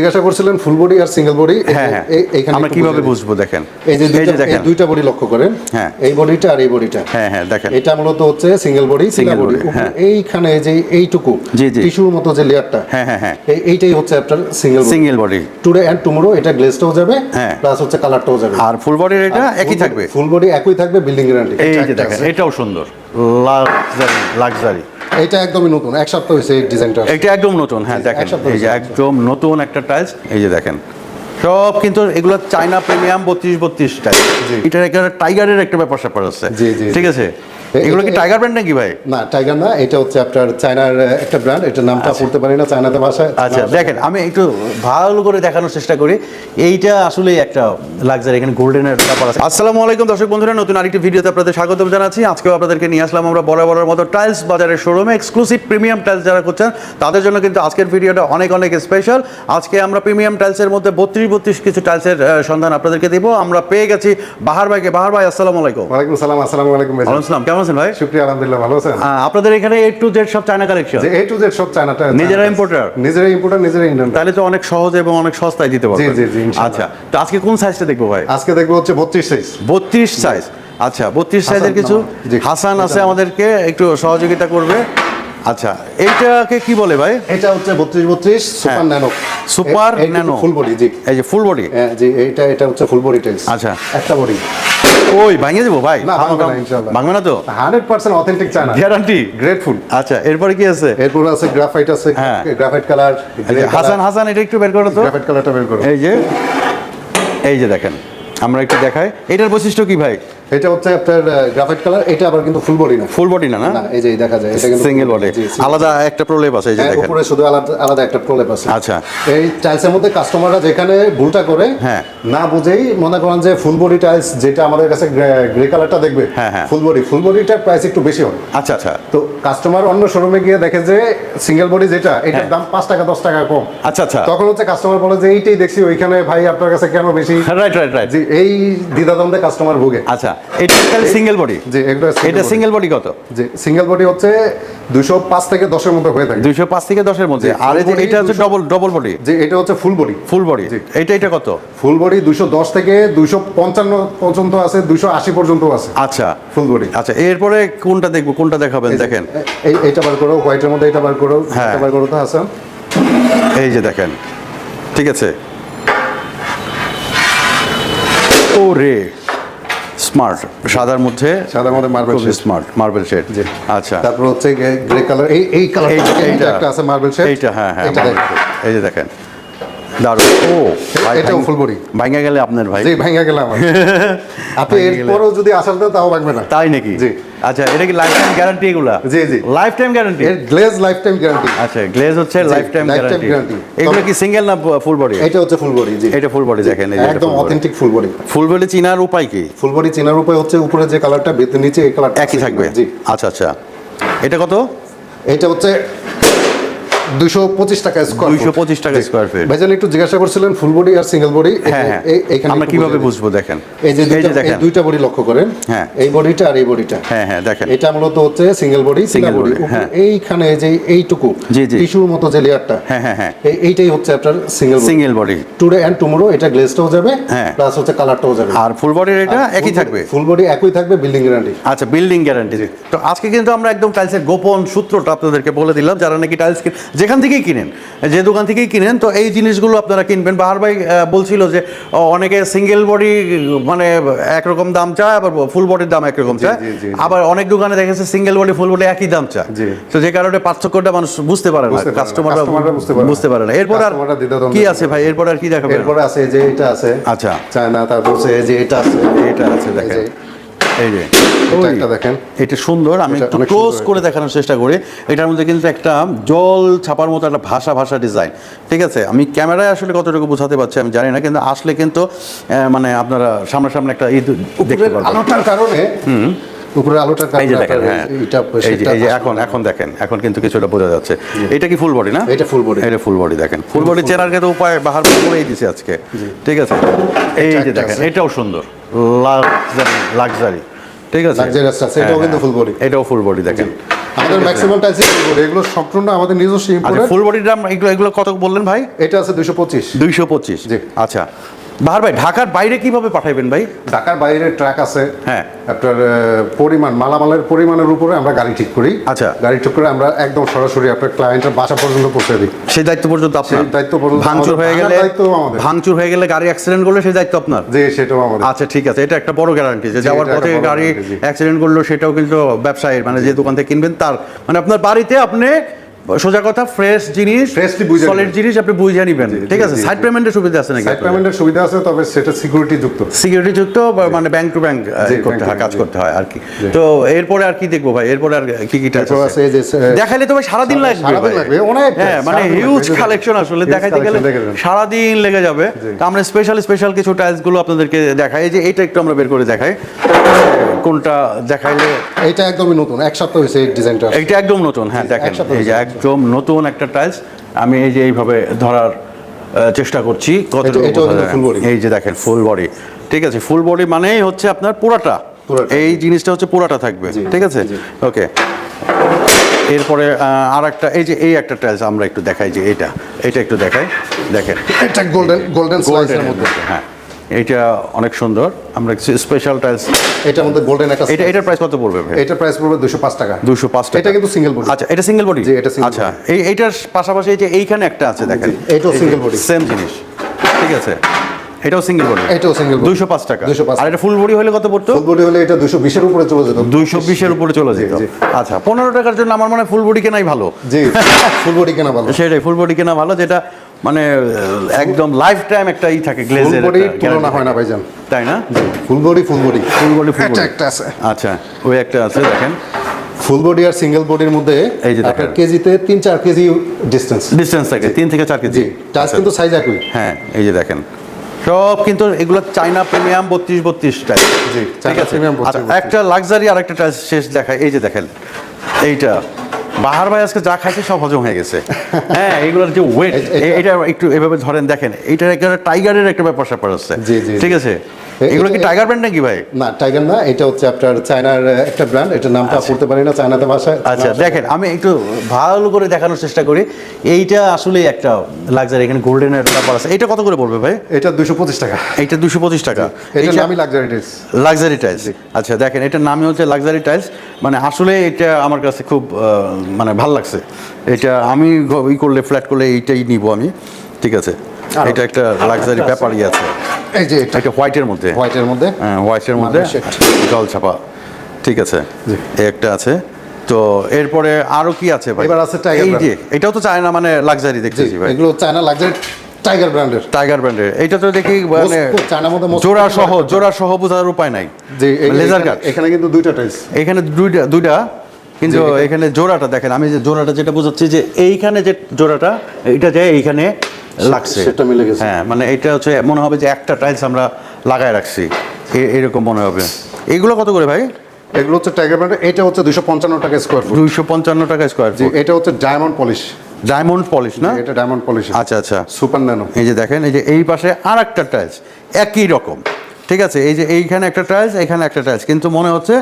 জিজ্ঞাসা করছিলেন full body আর single body. এইখানে আমরা কিভাবে বুঝবো দেখেন, এই যে দুইটা বডি লক্ষ্য করেন, হ্যাঁ এই বডিটা আর এই বডিটা, হ্যাঁ হ্যাঁ দেখেন এটা মূলত হচ্ছে সিঙ্গেল বডি। সিঙ্গেল বডি এইখানে যে এইটুকু জি জি টিস্যুর মতো যে লেয়ারটা, হ্যাঁ হ্যাঁ হ্যাঁ এইটাই হচ্ছে আপনার single body. Today and tomorrow এটা গ্লেজটাও যাবে, হ্যাঁ প্লাস হচ্ছে কালারটাও যাবে। আর ফুল বডির এটা একই থাকবে, ফুল বডি একই থাকবে, বিল্ডিং গ্যারান্টি। এই যে দেখেন এটাও সুন্দর, লাক্সারি। এটা একদমই নতুন, এক সপ্তাহ হয়েছে এই ডিজাইনটা। এটা একদম নতুন, হ্যাঁ দেখেন এই যে একদম নতুন একটা টাইলস। এই যে দেখেন সব কিন্তু এগুলো চায়না প্রিমিয়াম 32 টাইলস। এটা একটা টাইগারের একটা ব্যাপার স্যাপার আছে, ঠিক আছে। এগুলো কি টাইগার ব্র্যান্ড নাকি ভাই? না, টাইগার না, এটা হচ্ছে আপনার চায়নার একটা ব্র্যান্ড। এটা নামটা পড়তে পারি না চায়নাতে ভাষায়। আচ্ছা দেখেন আমি একটু ভালো করে দেখানোর চেষ্টা করি। এইটা আসলে একটা লাক্সারি, এখানে গোল্ডেনের ব্যাপার আছে। আসসালামু আলাইকুম দর্শক বন্ধুরা, নতুন আরেকটি ভিডিওতে আপনাদের স্বাগতম জানাচ্ছি। আজকেও আপনাদেরকে নিয়ে আসলাম আমরা বরাবরের মতো টাইলস বাজারের শোরুমে। এক্সক্লুসিভ প্রিমিয়াম টাইলস যারা করছেন তাদের জন্য কিন্তু আজকের ভিডিওটা অনেক অনেক স্পেশাল। আজকে আমরা প্রিমিয়াম টাইলসের মধ্যে 32 কিছু টাইলসের সন্ধান আপনাদেরকে দিব। আমরা পেয়ে গেছি বাহার ভাইকে। বাহার ভাই আসসালামু আলাইকুম। ওয়ালাইকুম সালাম। আসসালামু আলাইকুম ভাই। ওয়ালাইকুম সালাম, কেমন আছেন ভাই? শুকরিয়া, আলহামদুলিল্লাহ ভালো আছেন। আপনাদের এখানে A to Z সব China collection? A to Z সব চায়নাটা, নিজেরা ইম্পোর্টার? নিজেরা ইম্পোর্টার, নিজেরা ইন্ডিয়ান। তাহলে তো অনেক সহজে এবং অনেক সস্তায় দিতে পারবেন। জি জি জি। আচ্ছা, তো আজকে কোন সাইজটা দেখবো ভাই? আজকে দেখবো হচ্ছে 32 সাইজ। 32 সাইজ। আচ্ছা 32 সাইজের কিছু হাসান আছে আমাদেরকে একটু সহযোগিতা করবে। আচ্ছা এইটাকে কি বলে ভাই? এটা হচ্ছে 32 super nano. Super nano full body. জি এই যে ফুল বডি। হ্যাঁ জি, এটা হচ্ছে ফুল বডি টাইলস। আচ্ছা একটা বডি। ওই ভাঙিয়ে দেবো ভাই? না ভাঙবে না ইনশাআল্লাহ। ভাঙবে না তো? 100% অথেন্টিক চায়না, গ্যারান্টি, গ্রেটফুল। আচ্ছা এরপরে কি আছে? এরপর আছে গ্রাফাইট আছে, গ্রাফাইট কালার। হাসান এটা একটু বের করো তো, গ্রাফাইট কালারটা বের করো। এই যে দেখেন আমরা একটু দেখাই এটার বৈশিষ্ট্য কি ভাই? এটা হচ্ছে আপনার গ্রাফাইট কালার। এটা আবার কিন্তু ফুল বডি না। ফুল বডি না? না এই যে দেখা যায় এটা কিন্তু সিঙ্গেল বডি, আলাদা একটা প্রলেপ আছে। এই যে দেখেন উপরে শুধু আলাদা একটা প্রলেপ আছে। আচ্ছা এই টাইলসের মধ্যে কাস্টমাররা যেখানে ভুলটা করে, হ্যাঁ না বুঝেই মনে করেন যে ফুল বডি টাইলস যেটা আমাদের কাছে গ্রে কালারটা দেখবে, হ্যাঁ হ্যাঁ ফুল বডিটার প্রাইস একটু বেশি হয়। আচ্ছা আচ্ছা। তো কাস্টমার অন্য শোরুমে গিয়ে দেখে যে সিঙ্গেল বডি যেটা, এটার দাম 5 টাকা 10 টাকা কম। আচ্ছা আচ্ছা। তখন হচ্ছে কাস্টমার বলে যে এইটাই দেখছি ওইখানে ভাই আপনার কাছে কেন বেশি। রাইট। জি, এই দ্বিধাদ্বন্দ্বে কাস্টমার ভোগে। আচ্ছা এটা সিঙ্গেল বডি? জি এটা সিঙ্গেল বডি কত? জি সিঙ্গেল বডি হচ্ছে 205 থেকে 10 এর মধ্যে হয়ে থাকে। 205 থেকে 10 এর মধ্যে। আর এটা হচ্ছে ডবল বডি? জি এটা হচ্ছে ফুল বডি। ফুল বডি এটা কত? ফুল বডি 210 থেকে 255 পর্যন্ত আছে, 280 পর্যন্ত আছে। আচ্ছা ফুল বডি। আচ্ছা এরপরে কোনটা দেখবো, কোনটা দেখাবেন? দেখেন এইটা বার করো, হোয়াইটের মধ্যে এটা বার করো, এটা বার করো তো হাসান। এই যে দেখেন, ঠিক আছে। ও রে স্মার্ট, সাদার মধ্যে marble shade. Smart marble shade. জি আচ্ছা তারপর হচ্ছে গ্রে কালার। এই কালার এইটা একটা আছে মার্বেল শেড। এইটা হ্যাঁ এটা দেখো, এই যে দেখেন দারুণ। ও এটাও ফুল বডি। ভাঙা গেলে আপনার ভাই? জি ভাঙা গেল আমার। আপনি এরপরও যদি আসার দেন তাও ভাঙবে না। তাই নাকি? জি। আচ্ছা এটা কি লাইফ টাইম গ্যারান্টি এগুলা? জি জি লাইফ টাইম গ্যারান্টি। এর গ্লেজ লাইফ টাইম গ্যারান্টি। আচ্ছা গ্লেজ হচ্ছে লাইফ টাইম গ্যারান্টি। এগুলো কি সিঙ্গেল না ফুল বডি? এটা হচ্ছে ফুল বডি। জি এটা ফুল বডি দেখেন, এই যে একদম authentic full body. Full body চিনার উপায় কি? ফুল বডি চেনার উপায় হচ্ছে উপরে যে কালারটা, ভিতরে নিচে এই কালারটা একই থাকবে। জি আচ্ছা আচ্ছা। এটা কত? এটা হচ্ছে 225 টাকা স্কয়ার ফুট। 225 টাকা স্কয়ার ফিট। ভাইজান একটু জিজ্ঞাসা করছিলেন ফুল বডি আর সিঙ্গেল বডি, এইখানে আমরা কিভাবে বুঝবো দেখেন, এই যে দুইটা বডি লক্ষ্য করেন, হ্যাঁ এই বডিটা আর এই বডিটা, হ্যাঁ দেখেন এটা মূলত হচ্ছে সিঙ্গেল বডি। এইখানে যে এইটুকু টিস্যুর মতো যে লেয়ারটা, হ্যাঁ এইটাই হচ্ছে আপনার single body. Today and tomorrow এটা গ্লেজটাও যাবে, প্লাস হচ্ছে কালারটাও যাবে। আর ফুল বডির এটা একই থাকবে? ফুল বডি একই থাকবে, বিল্ডিং গ্যারান্টি। আচ্ছা বিল্ডিং গ্যারান্টি। তো আজকে কিন্তু আমরা একদম টাইলসের গোপন সূত্রটা আপনাদেরকে বলে দিলাম। যারা নাকি টাইলস যেখান থেকেই কিনেন, যে দোকান থেকেই কিনেন, তো এই জিনিসগুলো আপনারা কিনবেন। বাহার ভাই বলছিল যে অনেকে সিঙ্গেল বডি মানে একরকম দাম চায়, আবার ফুল বডির দাম একরকম চায়, আবার অনেক দোকানে দেখেছে সিঙ্গেল বডি ফুল বডি একই দাম চায়। তো যে কারণে পার্থক্যটা মানুষ বুঝতে পারে না, কাস্টমাররা বুঝতে পারে না। এরপর আর কি আছে ভাই? এরপর আর কি দেখাবেন? এরপর আছে যে এটা আছে, আচ্ছা চায়না। তারপর হচ্ছে যে এটা আছে দেখেন, এই যে এটা দেখেন, এটা সুন্দর। আমি একটু ক্লোজ করে দেখানোর চেষ্টা করি। এটার মধ্যে কিন্তু একটা জল ছাপার মতো একটা ভাষা ডিজাইন, ঠিক আছে। আমি ক্যামেরায় আসলে কতটুকু বোঝাতে পারছি আমি জানি না, কিন্তু আসলে কিন্তু মানে আপনারা সামনাসামনি একটা দেখতে পারবেন। আলোটার কারণে উপরে আলোটার কারণে দেখেন, এই যে এখন দেখেন, এখন কিন্তু কিছুটা বোঝা যাচ্ছে। এটা কি ফুল বডি না? এটা ফুল বডি। এটা ফুল বডি দেখেন। ফুল বডি চেনার কিন্তু উপায় বাহার করেই দিছে আজকে, ঠিক আছে। এই যে দেখেন এটাও সুন্দর, লাক্সারি, ঠিক আছে। এটাও কিন্তু ফুল বডি। এটাও ফুল বডি দেখেন। আমাদের ম্যাক্সিমাম টাইলস এগুলো সম্পূর্ণ আমাদের নিজস্ব আচ্ছা ইম্পোর্টেড। ফুল বডির দাম এগুলো কত বললেন ভাই? এটা আছে 225। 225। জি। আচ্ছা বাহার ভাই ঢাকার বাইরে কিভাবে পাঠাইবেন ভাই? ঢাকার বাইরে ট্রাক আছে, হ্যাঁ আপনার পরিমাণ মালামালের পরিমাণের উপরে আমরা গাড়ি ঠিক করি। আচ্ছা। গাড়ি ঠিক করে আমরা একদম সরাসরি আপনার ক্লায়েন্টের বাসা পর্যন্ত পৌঁছে দিই। সেই দায়িত্ব পর্যন্ত আপনার? সেই দায়িত্ব পর্যন্ত ভাঙচুর হয়ে গেলে দায়িত্ব আমাদের। ভাঙচুর হয়ে গেলে গাড়ি অ্যাক্সিডেন্ট করলে সেই দায়িত্ব আপনার? জি সেটাও আমাদের। আচ্ছা ঠিক আছে, এটা একটা বড় গ্যারান্টি যে জি, যাওয়ার এটা একটা পথে বড় গাড়ি guarantee, জি। অ্যাক্সিডেন্ট করলো সেটাও কিন্তু ব্যবসায়ীর মানে যে দোকান থেকে কিনবেন তার মানে আপনার বাড়িতে আপনি সোজা কথা ফ্রেশ জিনিস Freshly বুঝে সলিড নেবেন। জিনিস আপনি বুঝে নেবেন, ঠিক আছে? জি, সাইড জি। পেমেন্টের সুবিধা আছে নাকি? সাইড পেমেন্টের সুবিধা আছে, তবে সেটা সিকিউরিটি যুক্ত। সিকিউরিটি যুক্ত মানে ব্যাংক টু ব্যাংক জি, করতে bank হয়, to কাজ bank, করতে হয় আর কি। তো এরপরে আর কি দেখবো ভাই? এরপরে আর কি কি টাইলস এরপর আছে এই যে দেখাইলে তো ভাই সারাদিন লাগবে সারাদিন ভাই। লাগবে, অনেক হ্যাঁ টাইলস, মানে সারাদিন হিউজ লাগবে। কালেকশন আসলে Huge দেখাইতে গেলে collection দেখে যাবেন। সারাদিন লেগে যাবে। তো আমরা স্পেশাল কিছু টাইলস গুলো আপনাদেরকে দেখাই, এই যে এটা একটু আমরা বের করে দেখাই কোনটা দেখাইলে। এইটা একদমই নতুন, এক সপ্তাহ হয়েছে এই ডিজাইনটা। এইটা একদম নতুন, হ্যাঁ দেখেন এক সপ্তাহ এই যে একদম নতুন একটা টাইলস। আমি এই যে এইভাবে ধরার চেষ্টা করছি কতটুকু এটা বোঝা হলো যায়। full body। এই যে দেখেন ফুল বডি, ঠিক আছে? ফুল বডি মানেই হচ্ছে আপনার পুরাটা, পুরাটা। এই জিনিসটা হচ্ছে পুরাটা থাকবে, ঠিক আছে? ওকে। এরপরে আর একটা এই যে এই একটা টাইলস আমরা একটু দেখাই, যে এটা একটু দেখাই, দেখেন এটা গোল্ডেন স্লাইসের মধ্যে। হ্যাঁ এইটা অনেক সুন্দর। আমরা স্পেশাল টাইলস, এটার মধ্যে গোল্ডেন একটা এটার প্রাইস কত পড়বে ভাই? এটার প্রাইস পড়বে 205 টাকা। 205 টাকা। এটা কিন্তু সিঙ্গেল বডি। আচ্ছা এটা সিঙ্গেল বডি? জি, এটা single আচ্ছা এইটার পাশাপাশি এই যে এইখানে একটা আছে দেখেন, এটাও single body। সেম জিনিস, ঠিক আছে? এটাও সিঙ্গেল বডি, এটাও সিঙ্গেল বডি। 205 টাকা। 205 আর এটা ফুল বডি হলে কত পড়তো? ফুল বডি হলে এটা 220 এর উপরে চলে যেত। 220 এর উপরে চলে যেত। জি। আচ্ছা 15 টাকার জন্য আমার মনে হয় ফুল বডি কেনাই ভালো। জি ফুল বডি কেনা ভালো। সেটাই, ফুল বডি কেনা ভালো, যেটা মানে একদম লাইফ টাইম একটা ই থাকে, ফুল গ্লেজের বডি তুলনা হয় না ভাইজান, তাই না? ফুল বডি ফুল বডি এটা একটা আছে। আচ্ছা ওই একটা আছে দেখেন। ফুল বডি আর সিঙ্গেল বডির মধ্যে এই যে দেখেন। আপনার কেজিতে 3-4 কেজি ডিসটেন্স থাকে 3 থেকে 4 কেজি। জি টাচ কিন্তু সাইজ একই। হ্যাঁ এই যে দেখেন সব কিন্তু এগুলো চায়না প্রিমিয়াম 32 টাইলস। জি ঠিক চায়না আছে? প্রিমিয়াম আচ্ছা, একটা লাক্সারি আর একটা টাইলস শেষ দেখায়, এই যে দেখেন এইটা বাহার ভাই আজকে যা খাইছে সব হজম হয়ে গেছে। হ্যাঁ এগুলোর যে ওয়েট, এটা একটু এভাবে ধরেন দেখেন, এইটার একটা টাইগারের একটা ব্যাপার স্যাপার আছে, জি, জি, ঠিক আছে? এগুলো কি টাইগার ব্র্যান্ড নাকি ভাই? না টাইগার না, এটা হচ্ছে আপনার চায়নার একটা ব্র্যান্ড, এটার নামটা পড়তে পারি না চায়নাতে ভাষায়। আচ্ছা দেখেন আমি একটু ভালো করে দেখানোর চেষ্টা করি। এইটা আসলে একটা লাক্সারি, এখানে গোল্ডেনের ব্যাপার আছে। এটা কত করে পড়বে ভাই? এটা 225 টাকা। এইটা 225 টাকা। এটার নামই লাক্সারি টাইলস। Luxury tiles. আচ্ছা দেখেন এটার নামই হচ্ছে লাক্সারি টাইলস। মানে আসলে এটা আমার কাছে খুব মানে ভাল লাগছে। এটা আমি ই করলে ফ্ল্যাট করলে এইটাই নিব আমি, ঠিক আছে? এটা একটা লাক্সারি ব্যাপারই আছে। এই যে এটা এটা হোয়াইটের মধ্যে, হ্যাঁ হোয়াইটের মধ্যে জল ছাপা, ঠিক আছে? এই একটা আছে। তো এরপরে আরো কি আছে ভাই? এবার আছে টাইগার এই যে এটাও তো চায়না মানে লাক্সারি দেখতেছি ভাই, এগুলো চায়না লাক্সারি টাইগার ব্র্যান্ডের। টাইগার ব্র্যান্ডের। এইটা তো দেখি মানে চায়নার মধ্যে জোড়া সহ বোঝার উপায় নাই। যে লেজার কাট। এখানে কিন্তু দুইটা টাইলস, এখানে দুইটা কিন্তু এখানে জোড়াটা দেখেন, আমি যে জোড়াটা যেটা বোঝাচ্ছি যে এইখানে যে জোড়াটা এটা যে এইখানে লাগছে, সেটা মিলে গেছে। হ্যাঁ মানে এটা হচ্ছে মনে হবে যে একটা টাইলস আমরা লাগায় রাখছি, এরকম মনে হবে। এগুলো কত করে ভাই? এগুলো হচ্ছে টাইগার ব্র্যান্ডের। এটা হচ্ছে 255 টাকা স্কয়ার ফুট। 255 টাকা স্কয়ার জি ফুট। এটা হচ্ছে ডায়মন্ড পলিশ। ডায়মন্ড পলিশ না? এটা ডায়মন্ড পলিশ। আচ্ছা আচ্ছা সুপার ন্যানো। এই যে দেখেন এই যে এই পাশে আর একটা টাইলস একই রকম, ঠিক আছে? এই যে এইখানে একটা টাইলস, এখানে একটা টাইলস, কিন্তু মনে হচ্ছে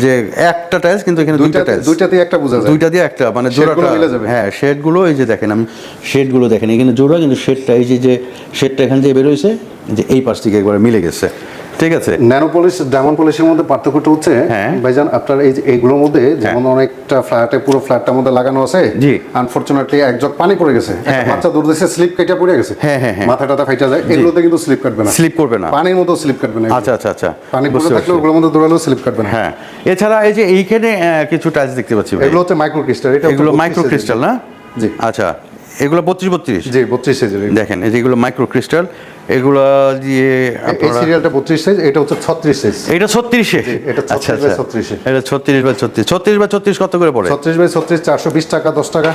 যে একটা টাইলস কিন্তু এখানে দুইটা টাইলস, দুইটাতে একটা বোঝা যায়, দুইটা দিয়ে একটা মানে জোড়াটা মিলে যাবে। হ্যাঁ শেডগুলো এই যে দেখেন, আমি শেডগুলো দেখেন এখানে জোড়া, কিন্তু শেডটা এই যে শেডটা এখান থেকে বের হয়েছে যে এই পাশ থেকে একবারে মিলে গেছে, ঠিক আছে? ন্যানো পলিশ ডায়মন্ড পলিশের মধ্যে পার্থক্যটা হচ্ছে হ্যাঁ। ভাইজান আপনার এই যে এইগুলোর মধ্যে যেমন অনেকটা ফ্ল্যাটে পুরো ফ্ল্যাটটার মধ্যে লাগানো আছে, জি। আনফরচুনেটলি এক জগ পানি পড়ে গেছে, একটা হ্যাঁ, বাচ্চা দৌড় দিয়েছে, স্লিপ কেটে পড়ে গেছে, হ্যাঁ, হ্যাঁ, হ্যাঁ। মাথাটা ফাইটা যায়। এগুলোতে কিন্তু স্লিপ কাটবে না, স্লিপ করবে না, পানির মতো স্লিপ কাটবে না। আচ্ছা আচ্ছা আচ্ছা পানি পড়ে বুঝতে থাকলে পারছি। ওগুলোর মধ্যে দৌড়ালেও স্লিপ কাটবে না। হ্যাঁ এছাড়া এই যে এইখানে কিছু টাইলস দেখতে পাচ্ছি ভাই, এগুলো হচ্ছে মাইক্রো ক্রিস্টাল। এটা এগুলো মাইক্রো ক্রিস্টাল না? জি আচ্ছা এগুলো 32 জি 32 সাইজের। দেখেন এই যেগুলো মাইক্রো ক্রিস্টাল, এগুলো দিয়ে এই আপনারা সিরিয়ালটা 32 সাইজ, এটা হচ্ছে 36 সাইজ। এটা 36-এ, এটা 36 আচ্ছা বাই আচ্ছা 36 এ। এটা 36 বাই 36 কত করে পড়ে? 36 বাই 36 420 টাকা, 10 টাকা।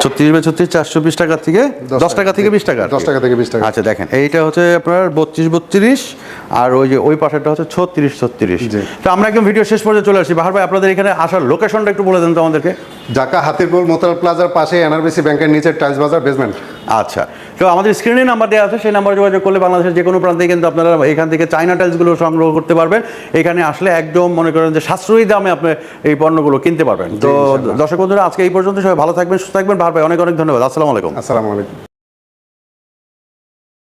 36 বাই 36 420 টাকা থেকে 10 টাকা থেকে 20 টাকা, 10 টাকা থেকে 20 টাকা। আচ্ছা দেখেন এইটা হচ্ছে আপনার 32 আর ওই যে ওই পাশেরটা হচ্ছে 36। জি। তো আমরা একদম ভিডিও শেষ পর্যন্ত চলে আসছি। বাহার ভাই আপনাদের এখানে আসার লোকেশনটা একটু বলে দেন তো আমাদেরকে। ঢাকা হাতিরপুল মোতাল প্লাজার পাশে এনআরবিসি ব্যাংকের নিচে টাইলস বাজার বেসমেন্ট। আচ্ছা তো আমাদের স্ক্রিনে নাম্বার দেওয়া আছে, সেই নাম্বারে যোগাযোগ করলে বাংলাদেশের যে কোনো প্রান্তে কিন্তু আপনারা এখান থেকে চায়না টাইলসগুলো সংগ্রহ করতে পারবেন। এখানে আসলে একদম মনে করেন যে সাশ্রয়ী দামে আপনি এই পণ্যগুলো কিনতে পারবেন। তো দর্শক বন্ধুরা, আজকে এই পর্যন্ত, সবাই ভালো থাকবেন, সুস্থ থাকবেন। বাহার ভাই অনেক অনেক ধন্যবাদ। আসসালামু আলাইকুম। আসসালামু আলাইকুম।